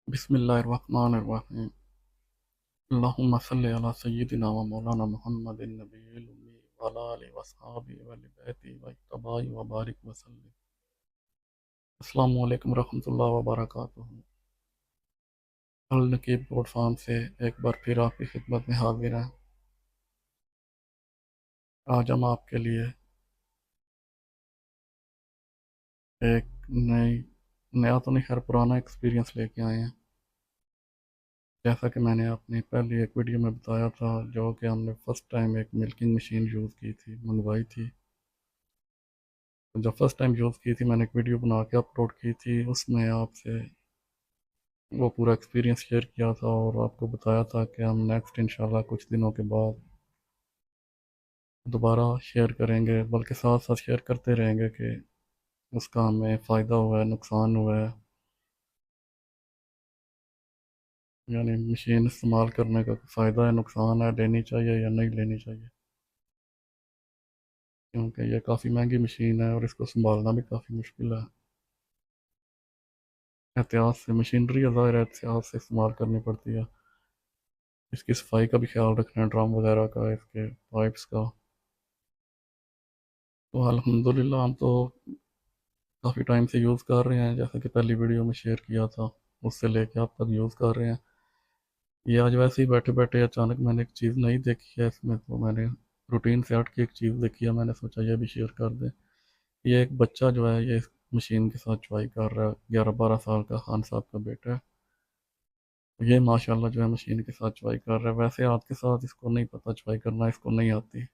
बिस्मिल्लाहिर्रहमानिर्रहीम। अल्लाहुम्मा सल्लि अला सय्यिदिना व मौलाना मुहम्मदिन नबिय्यिल उम्मी व अला आलिहि व अस्हाबिहि व अहलि बैतिहि व इत्तबाइ व बारिक व सल्लिम। अस्सलामु अलैकुम रहमतुल्लाहि व बरकातुहू। अल नकीब बोर्ड फार्म से एक बार फिर आपकी खिदमत में हाजिर हैं। आज हम आपके लिए एक नई नया तो नहीं, खैर पुराना एक्सपीरियंस लेके आए हैं। जैसा कि मैंने अपनी पहली एक वीडियो में बताया था, जो कि हमने फ़र्स्ट टाइम एक मिल्किंग मशीन यूज़ की थी, मंगवाई थी। तो जब फर्स्ट टाइम यूज़ की थी, मैंने एक वीडियो बना के अपलोड की थी। उसमें आपसे वो पूरा एक्सपीरियंस शेयर किया था और आपको बताया था कि हम नेक्स्ट इंशाल्लाह कुछ दिनों के बाद दोबारा शेयर करेंगे, बल्कि साथ साथ शेयर करते रहेंगे कि उसका हमें फ़ायदा हुआ है, नुकसान हुआ है। यानी मशीन इस्तेमाल करने का फ़ायदा है, नुकसान है, लेनी चाहिए या नहीं लेनी चाहिए, क्योंकि ये काफ़ी महंगी मशीन है और इसको संभालना भी काफ़ी मुश्किल है। एहतियात से मशीनरी है, ज़ाहिर है एहतियात से इस्तेमाल करनी पड़ती है। इसकी सफाई का भी ख्याल रखना है, ड्रम वगैरह का, इसके पाइप्स का। तो अल्हम्दुलिल्लाह हम तो काफ़ी टाइम से यूज़ कर रहे हैं, जैसा कि पहली वीडियो में शेयर किया था, उससे लेके अब तक यूज़ कर रहे हैं। ये आज वैसे ही बैठे बैठे अचानक मैंने एक चीज़ नहीं देखी है इसमें, तो मैंने रूटीन से हट के एक चीज़ देखी है, मैंने सोचा ये भी शेयर कर दें। ये एक बच्चा जो है, ये इस मशीन के साथ चुवाई कर रहा है, 11-12 साल का खान साहब का बेटा है। ये माशाल्लाह जो है मशीन के साथ चुवाई कर रहा है। वैसे हाथ के साथ इसको नहीं पता चुवाई करना, इसको नहीं आती।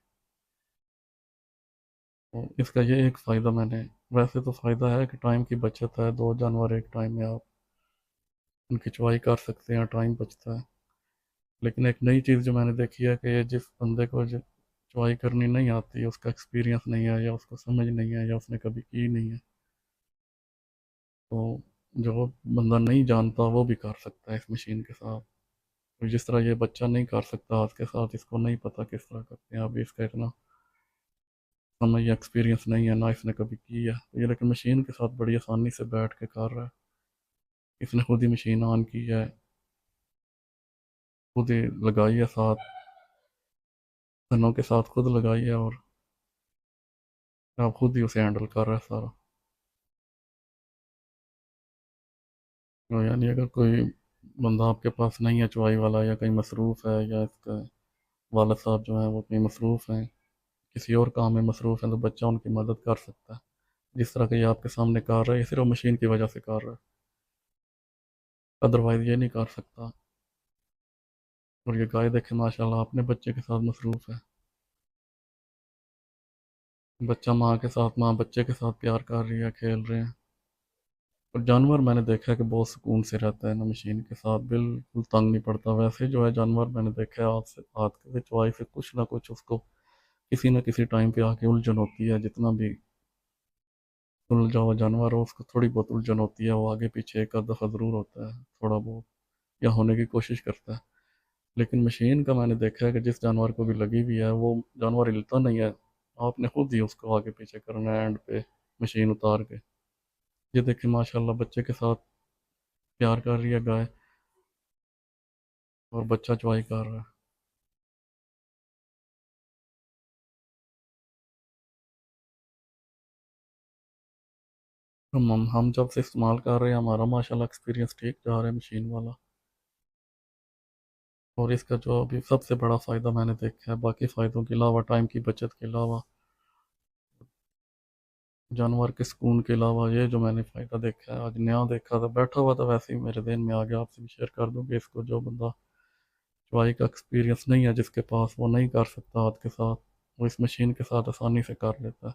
तो इसका ये एक फ़ायदा मैंने, वैसे तो फ़ायदा है कि टाइम की बचत है, दो जानवर एक टाइम में आप उनकी चुवाई कर सकते हैं, टाइम बचता है। लेकिन एक नई चीज़ जो मैंने देखी है कि ये जिस बंदे को जो चुवाई करनी नहीं आती, उसका एक्सपीरियंस नहीं है या उसको समझ नहीं है या उसने कभी की नहीं है, तो जो बंदा नहीं जानता वो भी कर सकता है इस मशीन के साथ। तो जिस तरह ये बच्चा नहीं कर सकता हाथ के साथ, इसको नहीं पता किस तरह करते हैं, अभी इसका इतना समझ या एक्सपीरियंस नहीं है, ना इसने कभी की है। तो ये लेकिन मशीन के साथ बड़ी आसानी से बैठ के कर रहा है। इसने खुद ही मशीन ऑन की है, खुद ही लगाई है, साथ धनों के साथ खुद लगाई है और आप खुद ही उसे हैंडल कर रहा है सारा। तो यानी अगर कोई बंदा आपके पास नहीं है चुवाई वाला, या कहीं मसरूफ़ है, या इसका वालद साहब जो हैं वो कहीं मसरूफ़ हैं, किसी और काम में मसरूफ़ हैं, तो बच्चा उनकी मदद कर सकता है। जिस तरह का ये आपके सामने कर रहा है, ये सिर्फ मशीन की वजह से कर रहा है, अदरवाइज़ ये नहीं कर सकता। और ये गाय देखे माशाल्लाह अपने बच्चे के साथ मसरूफ़ है। बच्चा माँ के साथ, माँ बच्चे के साथ प्यार कर रही है, खेल रहे हैं। और जानवर मैंने देखा है कि बहुत सुकून से रहता है ना मशीन के साथ, बिल्कुल तंग नहीं पड़ता। वैसे जो है जानवर मैंने देखा है, हाथ के चुवाई से कुछ ना कुछ उसको किसी न किसी टाइम पे आके उलझन होती है। जितना भी उलझा हुआ जानवर हो, उसको थोड़ी बहुत उलझन होती है, वो आगे पीछे एक आध दफ़ा ज़रूर होता है थोड़ा बहुत, या होने की कोशिश करता है। लेकिन मशीन का मैंने देखा है कि जिस जानवर को भी लगी हुई है, वो जानवर हिलता नहीं है, आपने खुद ही उसको आगे पीछे करना है एंड पे मशीन उतार के। ये देखिए माशाल्लाह बच्चे के साथ प्यार कर रही है गाय, और बच्चा चुवाई कर रहा है। हम जब से इस्तेमाल कर रहे हैं, हमारा माशाल्लाह एक्सपीरियंस ठीक जा रहा है मशीन वाला। और इसका जो अभी सबसे बड़ा फ़ायदा मैंने देखा है, बाकी फ़ायदों के अलावा, टाइम की बचत के अलावा, जानवर के सुकून के अलावा, ये जो मैंने फ़ायदा देखा है, आज नया देखा था, बैठा हुआ था वैसे ही मेरे दिन में आ गया, आपसे भी शेयर कर दूँ कि इसको जो बंदा चुवाई का एक्सपीरियंस नहीं है जिसके पास, वो नहीं कर सकता हाथ के साथ, वो इस मशीन के साथ आसानी से कर लेता है।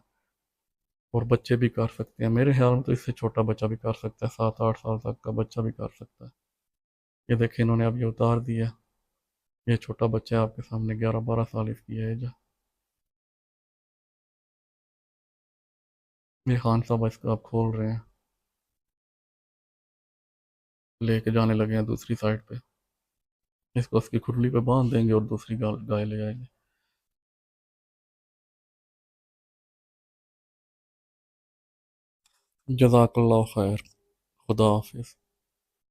और बच्चे भी कर सकते हैं, मेरे ख्याल में तो इससे छोटा बच्चा भी कर सकता है, 7-8 साल तक का बच्चा भी कर सकता है। ये देखिए इन्होंने अब ये उतार दिया। ये छोटा बच्चा है आपके सामने, 11-12 साल इसकी एज है। ये खान साहब इसको आप खोल रहे हैं, लेके जाने लगे हैं दूसरी साइड पे। इसको उसकी खुरली पे बांध देंगे और दूसरी गाय ले आएंगे। जज़ाकल्लाह खैर। खुदा हाफिज़।